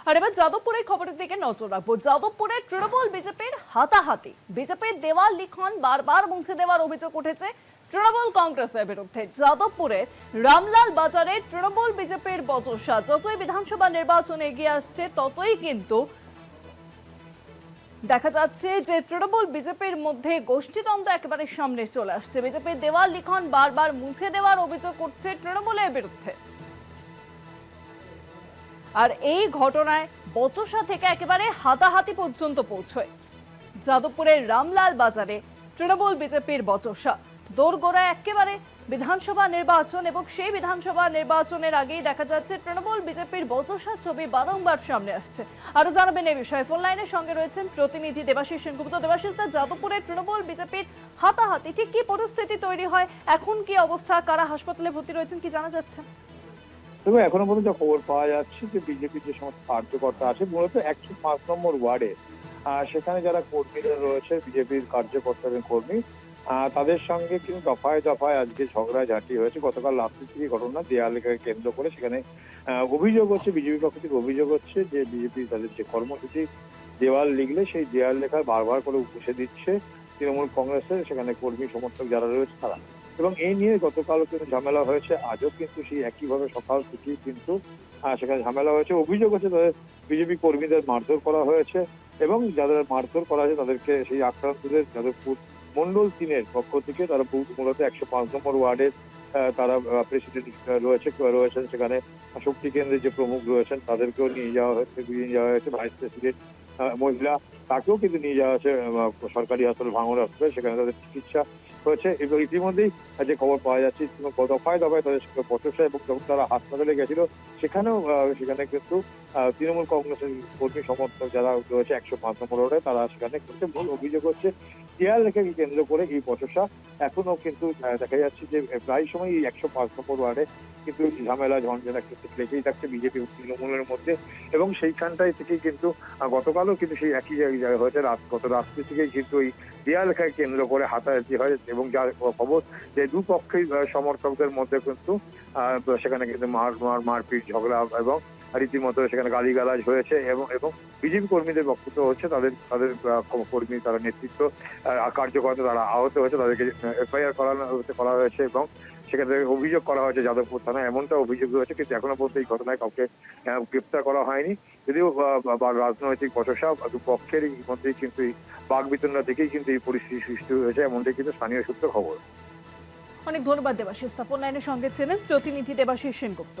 আর এবার যাদবপুরের খবরের দিকে নজর রাখবো। যাদবপুরে তৃণমূল বিজেপির হাতাহাতি, বিজেপির দেওয়াল লিখন বারবার মুছে দেওয়ার অভিযোগ উঠেছে তৃণমূল কংগ্রেসের বিরুদ্ধে। যাদবপুরে রামলাল বাজারে তৃণমূল বিজেপির বচসা। যতই বিধানসভা নির্বাচনে এগিয়ে আসছে ততই কিন্তু দেখা যাচ্ছে যে তৃণমূল বিজেপির মধ্যে গোষ্ঠীদ্বন্দ্ব একেবারে সামনে চলে আসছে। বিজেপির দেওয়াল লিখন বারবার মুছে দেওয়ার অভিযোগ উঠছে তৃণমূলের বিরুদ্ধে। আর এই ঘটনায় বচসা থেকে একেবারে হাতাহাতি পর্যন্ত পৌঁছয়। যাদবপুরের রামলাল বাজারে তৃণমূল বিজেপির বচসা। দোরগোড়া একেবারে বিধানসভা নির্বাচন, এবং সেই বিধানসভা নির্বাচনের আগেই দেখা যাচ্ছে তৃণমূল বিজেপির বচসা ছবি বারংবার সামনে আসছে। আরো জানাবেন এই বিষয়ে ফোন লাইনের সঙ্গে রয়েছেন প্রতিনিধি দেবাশিস সেনগুপ্ত। দেবাশিস, যাদবপুরের তৃণমূল বিজেপির হাতাহাতি ঠিক কি পরিস্থিতি তৈরি হয়, এখন কি অবস্থা, কারা হাসপাতালে ভর্তি রয়েছেন, কি জানা যাচ্ছে? তবে এখনো পর্যন্ত খবর পাওয়া যাচ্ছে যে বিজেপির যে সমস্ত কার্যকর্তা আছে মূলত 105 নম্বর ওয়ার্ডে, সেখানে যারা কর্মীরা রয়েছে বিজেপির কার্যকর্তা এবং কর্মী, তাদের সঙ্গে কিন্তু দফায় দফায় আজকে ঝগড়াঝাঁটি হয়েছে। গতকাল রাত্রি ঘটনা দেয়ালকে কেন্দ্র করে সেখানে অভিযোগ হচ্ছে, বিজেপির পক্ষ থেকে অভিযোগ হচ্ছে যে বিজেপি তাদের যে কর্মসূচি দেওয়াল লিখলে সেই দেয়াল লেখা বারবার করে মুছে দিচ্ছে তৃণমূল কংগ্রেসের সেখানে কর্মী সমর্থক যারা রয়েছে তারা। এবং এই নিয়ে গতকালও কিন্তু ঝামেলা হয়েছে, আজও কিন্তু সেই একইভাবে সকাল থেকেই কিন্তু সেখানে ঝামেলা হয়েছে। অভিযোগ হচ্ছে তাদের বিজেপি কর্মীদের মারধর করা হয়েছে, এবং যাদের মারধর করা হয়েছে তাদেরকে সেই আক্রান্তদের যাদবপুর মন্ডল 3-এর পক্ষ থেকে তারা মূলত 105 নম্বর ওয়ার্ডের তারা প্রেসিডেন্ট রয়েছেন সেখানে, শক্তি কেন্দ্রের যে প্রমুখ রয়েছেন তাদেরকেও নিয়ে যাওয়া হয়েছে ভাইস প্রেসিডেন্ট মহিলা, তাকেও কিন্তু নিয়ে যাওয়া হয়েছে সরকারি হাসপাতাল ভাঙড় হাসপাতাল, সেখানে তাদের চিকিৎসা হয়েছে। এবং ইতিমধ্যেই যে খবর পাওয়া যাচ্ছে দফায় দফায় তাদের সঙ্গে বচসা, এবং যখন তারা হাসপাতালে গেছিল সেখানে কিন্তু তৃণমূল কংগ্রেসের কর্মী সমর্থক যারা রয়েছে 105 নম্বর ওয়ার্ডে তারা সেখানে করছে। মূল অভিযোগ হচ্ছে দেয়াল লেখাকে কেন্দ্র করে এই বচসা এখনো কিন্তু দেখা যাচ্ছে যে প্রায় সময় এই 105 নম্বর ওয়ার্ডে কিন্তু ঝামেলা ঝঞ্ঝাটা কিন্তু লেগেই থাকছে বিজেপি ও তৃণমূলের মধ্যে। এবং সেইখানটাই থেকেই কিন্তু গতকালও কিন্তু সেই একই জায়গায় হয়েছে, গত রাত্রি থেকেই কিন্তু এই দেয়াল লেখাকে কেন্দ্র করে হাতাহাতি হয়। এবং যার খবর যে দুপক্ষেই সমর্থকদের মধ্যে কিন্তু সেখানে কিন্তু মারপিট ঝগড়া এবং রীতিমতো সেখানে গালিগালাজ হয়েছে। এবং বিজেপি কর্মীদের বক্তব্য হচ্ছে তাদের কর্মী তারা নেতৃত্ব কার্যকর্তা তারা আহত হয়েছে, তাদেরকে এফআইআর করা হয়েছে এবং সেখান থেকে অভিযোগ করা হয়েছে যাদবপুর থানায়, এমনটা অভিযোগ রয়েছে। কিন্তু এখনো পর্যন্ত এই ঘটনায় কাউকে গ্রেপ্তার করা হয়নি, যদিও রাজনৈতিক বচসা দুপক্ষের মধ্যেই কিন্তু এই বাকবিতণ্ডা থেকেই কিন্তু এই পরিস্থিতি সৃষ্টি হয়েছে, এমনটাই কিন্তু স্থানীয় সূত্রে খবর। অনেক ধন্যবাদ দেবাশিস। ফোন লাইনের সঙ্গে ছিলেন প্রতিনিধি দেবাশিস সেনগুপ্ত।